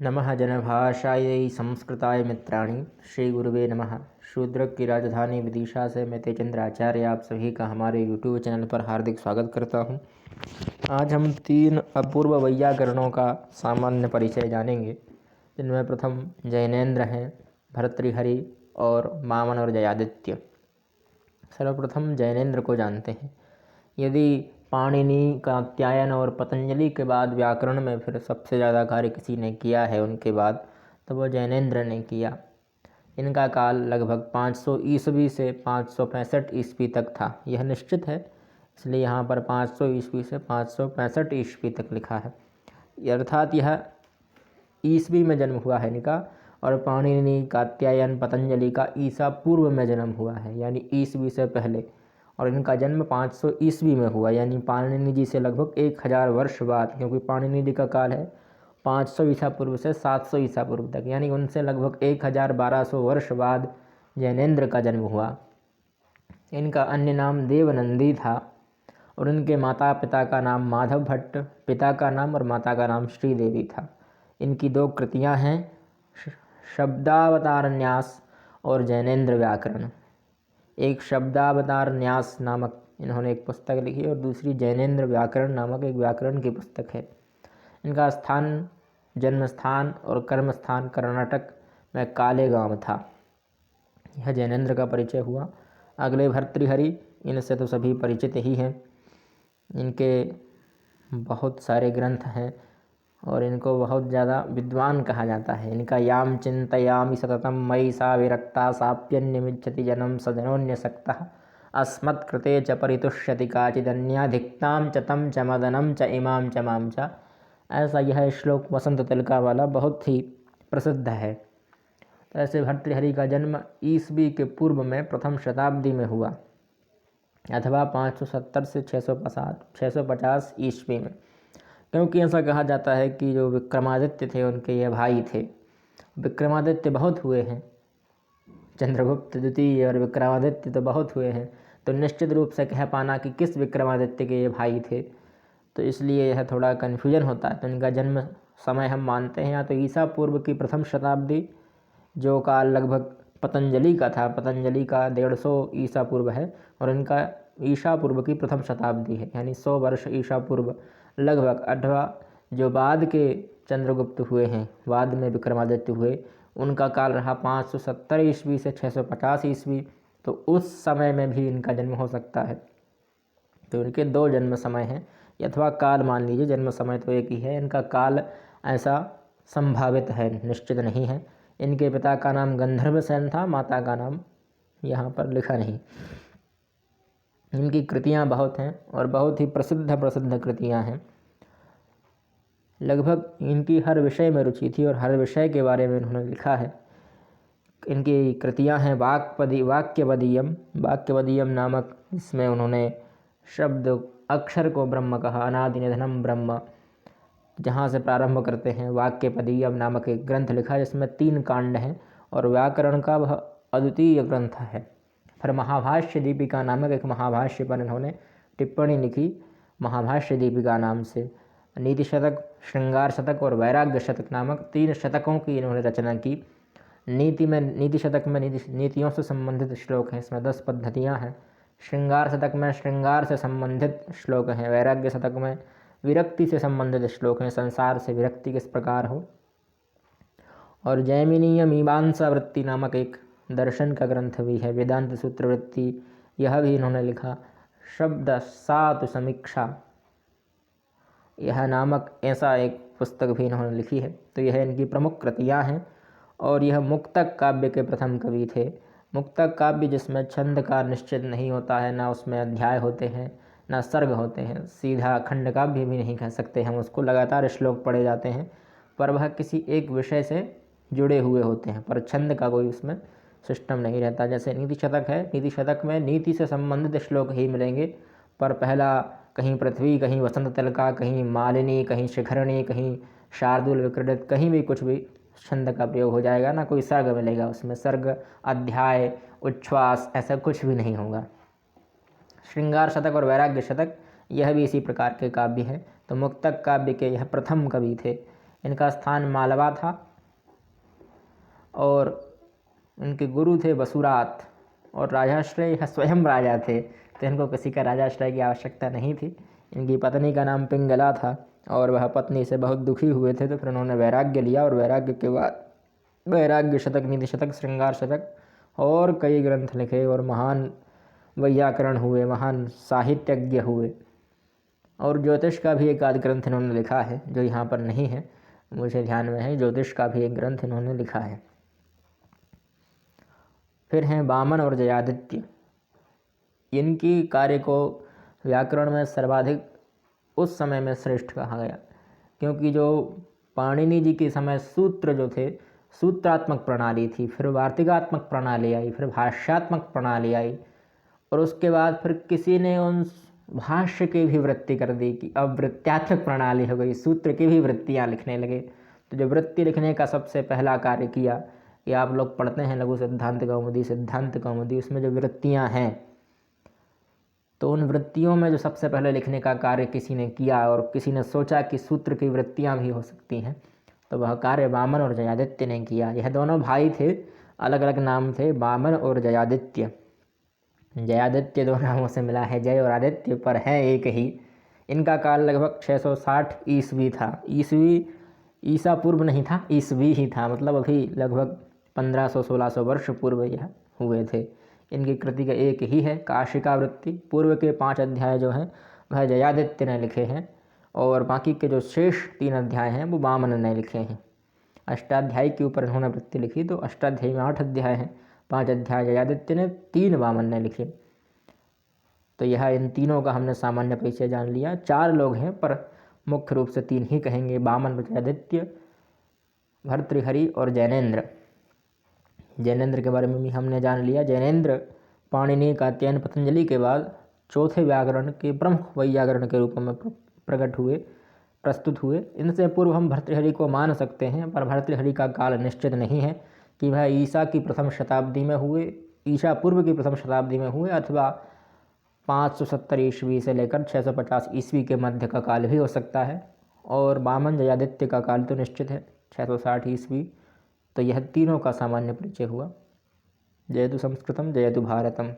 नमः जनभाषायै संस्कृताय मित्राणि। श्री गुरुवे नमः। शूद्र की राजधानी विदिशा से मैं तेजेंद्र आचार्य आप सभी का हमारे यूट्यूब चैनल पर हार्दिक स्वागत करता हूं। आज हम 3 अपूर्व वैयाकरणों का सामान्य परिचय जानेंगे, जिनमें प्रथम जैनेन्द्र हैं, भर्तृहरि और मामन और जयादित्य। सर्वप्रथम जैनेन्द्र को जानते हैं। यदि पाणिनि, कात्यायन और पतंजलि के बाद व्याकरण में फिर सबसे ज़्यादा कार्य किसी ने किया है उनके बाद, तो वो जैनेन्द्र ने किया। इनका काल लगभग 500 ईस्वी से 565 ईस्वी तक था। यह निश्चित है, इसलिए यहाँ पर 500 ईस्वी से 565 ईस्वी तक लिखा है। अर्थात यह ईस्वी में जन्म हुआ है इनका, और पाणिनि, कात्यायन, पतंजलि का ईसा पूर्व में जन्म हुआ है, यानी ईस्वी से पहले। और इनका जन्म 500 ईस्वी में हुआ, यानी पाणिनि जी से लगभग 1000 वर्ष बाद, क्योंकि पाणिनि जी का काल है 500 ईसा पूर्व से 700 ईसा पूर्व तक, यानी उनसे लगभग 1200 वर्ष बाद जैनेन्द्र का जन्म हुआ। इनका अन्य नाम देवनंदी था और इनके माता पिता का नाम माधव भट्ट, पिता का नाम और माता का नाम श्रीदेवी था। इनकी 2 कृतियां हैं, शब्दावतारन्यास और जैनेन्द्र व्याकरण। एक शब्दावतार न्यास नामक इन्होंने एक पुस्तक लिखी और दूसरी जैनेन्द्र व्याकरण नामक एक व्याकरण की पुस्तक है। इनका स्थान, जन्म स्थान और कर्म स्थान कर्नाटक में कालेगांव था। यह जैनेन्द्र का परिचय हुआ। अगले भर्तृहरि, इनसे तो सभी परिचित ही हैं। इनके बहुत सारे ग्रंथ हैं और इनको बहुत ज़्यादा विद्वान कहा जाता है। इनका याम चिंतयामि सततम मयि सा विरक्ता साप्यन्यमिच्छति जनम सजनोन्यसक्तः अस्मत्कृते च परितुष्यति काचिदन्याधिक्तां च तम च मदनं च इमां च मां च। ऐसा यह श्लोक वसंत तिलका वाला बहुत ही प्रसिद्ध है। तो ऐसे भर्तृहरि का जन्म ईस्वी के पूर्व में प्रथम शताब्दी में हुआ, अथवा 570 से 650 ईस्वी में। क्योंकि ऐसा कहा जाता है कि जो विक्रमादित्य थे उनके ये भाई थे। विक्रमादित्य बहुत हुए हैं, चंद्रगुप्त द्वितीय और विक्रमादित्य तो बहुत हुए हैं, तो निश्चित रूप से कह पाना कि किस विक्रमादित्य के ये भाई थे, तो इसलिए यह थोड़ा कन्फ्यूजन होता है। तो इनका जन्म समय हम मानते हैं या तो ईसा पूर्व की प्रथम शताब्दी, जो काल लगभग पतंजलि का था। पतंजलि का 150 ईसा पूर्व है और इनका ईसा पूर्व की प्रथम शताब्दी है, यानी 100 वर्ष ईसा पूर्व लगभग। अथवा जो बाद के चंद्रगुप्त हुए हैं, बाद में विक्रमादित्य हुए, उनका काल रहा 570 ईस्वी से 650 ईस्वी, तो उस समय में भी इनका जन्म हो सकता है। तो इनके 2 जन्म समय हैं, अथवा काल मान लीजिए, जन्म समय तो एक ही है। इनका काल ऐसा संभावित है, निश्चित नहीं है। इनके पिता का नाम गंधर्वसेन था, माता का नाम यहाँ पर लिखा नहीं। इनकी कृतियाँ बहुत हैं और बहुत ही प्रसिद्ध कृतियाँ हैं। लगभग इनकी हर विषय में रुचि थी और हर विषय के बारे में इन्होंने लिखा है। इनकी कृतियाँ हैं वाक्यपदीयम नामक, इसमें उन्होंने शब्द अक्षर को ब्रह्म कहा, अनादि निधनम ब्रह्म, जहाँ से प्रारंभ करते हैं। वाक्यपदीयम नामक एक ग्रंथ लिखा जिसमें 3 कांड हैं और व्याकरण का वह अद्वितीय ग्रंथ है। फिर महाभाष्य दीपिका नामक एक महाभाष्य पर इन्होंने टिप्पणी लिखी, महाभाष्य दीपिका नाम से। नीति शतक, श्रृंगार शतक और वैराग्य शतक नामक 3 शतकों की इन्होंने रचना की। नीति शतक में नीतियों से संबंधित श्लोक हैं, इसमें 10 पद्धतियाँ हैं। श्रृंगार शतक में श्रृंगार से संबंधित श्लोक हैं। वैराग्य शतक में विरक्ति से संबंधित श्लोक हैं, संसार से विरक्ति किस प्रकार हो। और जैमिनीय मीमांसा वृत्ति नामक एक दर्शन का ग्रंथ भी है, वेदांत सूत्र वृत्ति, यह भी इन्होंने लिखा। शब्द सातु समीक्षा यह नामक ऐसा एक पुस्तक भी इन्होंने लिखी है। तो यह इनकी प्रमुख कृतियाँ हैं। और यह मुक्तक काव्य के प्रथम कवि थे। मुक्तक काव्य जिसमें छंद का निश्चित नहीं होता है, ना उसमें अध्याय होते हैं, ना सर्ग होते हैं, सीधा खंड काव्य भी नहीं कह सकते हम उसको, लगातार श्लोक पढ़े जाते हैं, पर वह किसी एक विषय से जुड़े हुए होते हैं, पर छंद का कोई उसमें सिस्टम नहीं रहता। जैसे नीति शतक है, नीति शतक में नीति से संबंधित श्लोक ही मिलेंगे, पर पहला कहीं पृथ्वी, कहीं वसंत तिलका, कहीं मालिनी, कहीं शिखरणी, कहीं शार्दुल विक्रीडित, कहीं भी कुछ भी छंद का प्रयोग हो जाएगा, ना कोई सर्ग मिलेगा उसमें। सर्ग, अध्याय, उच्छ्वास ऐसा कुछ भी नहीं होगा। श्रृंगार शतक और वैराग्य शतक यह भी इसी प्रकार के काव्य हैं। तो मुक्तक काव्य के यह प्रथम कवि थे। इनका स्थान मालवा था और इनके गुरु थे वसुरात और राजाश्रय यह स्वयं राजा थे, तो इनको किसी का राजाश्रय की आवश्यकता नहीं थी। इनकी पत्नी का नाम पिंगला था और वह पत्नी से बहुत दुखी हुए थे, तो फिर उन्होंने वैराग्य लिया और वैराग्य के बाद वैराग्य शतक, नीति शतक, श्रृंगार शतक और कई ग्रंथ लिखे और महान वैयाकरण हुए, महान साहित्यज्ञ हुए। और ज्योतिष का भी एक आध ग्रंथ इन्होंने लिखा है जो यहाँ पर नहीं है, मुझे ध्यान में है। ज्योतिष का भी एक ग्रंथ इन्होंने लिखा है। फिर हैं वामन और जयादित्य। इनकी कार्य को व्याकरण में सर्वाधिक उस समय में श्रेष्ठ कहा गया, क्योंकि जो पाणिनि जी के समय सूत्र जो थे, सूत्रात्मक प्रणाली थी, फिर वार्तिकात्मक प्रणाली आई, फिर भाष्यात्मक प्रणाली आई और उसके बाद फिर किसी ने उन भाष्य की भी वृत्ति कर दी कि अब वृत्त्यात्मक प्रणाली हो गई, सूत्र की भी वृत्तियाँ लिखने लगे। तो जो वृत्ति लिखने का सबसे पहला कार्य किया, ये आप लोग पढ़ते हैं लघु सिद्धांत कौमुदी, सिद्धांत कौमुदी, उसमें जो वृत्तियाँ हैं, तो उन वृत्तियों में जो सबसे पहले लिखने का कार्य किसी ने किया और किसी ने सोचा कि सूत्र की वृत्तियाँ भी हो सकती हैं, तो वह कार्य वामन और जयादित्य ने किया। यह दोनों भाई थे, अलग अलग नाम थे, वामन और जयादित्य। जयादित्य दो नामों से मिला है, जय और आदित्य, पर है एक ही। इनका काल लगभग 660 ईस्वी था। ईस्वी ईसा पूर्व नहीं था, ईस्वी ही था, मतलब अभी लगभग 1500-1600 वर्ष पूर्व यह हुए थे। इनकी कृति का एक ही है, काशिका वृत्ति। पूर्व के 5 अध्याय जो हैं वह जयादित्य ने लिखे हैं और बाकी के जो शेष 3 अध्याय हैं वो वामन ने लिखे हैं। अष्टाध्यायी के ऊपर इन्होंने वृत्ति लिखी, तो अष्टाध्यायी में 8 अध्याय हैं, 5 अध्याय जयादित्य ने, 3 वामन ने लिखे। तो यह इन तीनों का हमने सामान्य परिचय जान लिया। 4 लोग हैं पर मुख्य रूप से 3 ही कहेंगे, वामन, जयादित्य, भर्तृहरि और जैनेन्द्र। जैनेन्द्र के बारे में भी हमने जान लिया। जैनेन्द्र पाणिनि का अध्ययन पतंजलि के बाद चौथे व्याकरण के प्रमुख वैयाकरण के रूप में प्रस्तुत हुए। इनसे पूर्व हम भर्तृहरि को मान सकते हैं, पर भर्तृहरि का काल निश्चित नहीं है कि वह ईसा की प्रथम शताब्दी में हुए, ईसा पूर्व की प्रथम शताब्दी में हुए, अथवा 570 ईस्वी से लेकर 650 ईस्वी के मध्य का काल भी हो सकता है। और वामन जयादित्य का काल तो निश्चित है, 660 ईस्वी। तो यह तीनों का सामान्य परिचय हुआ। जयतु संस्कृतम, जयतु भारतम।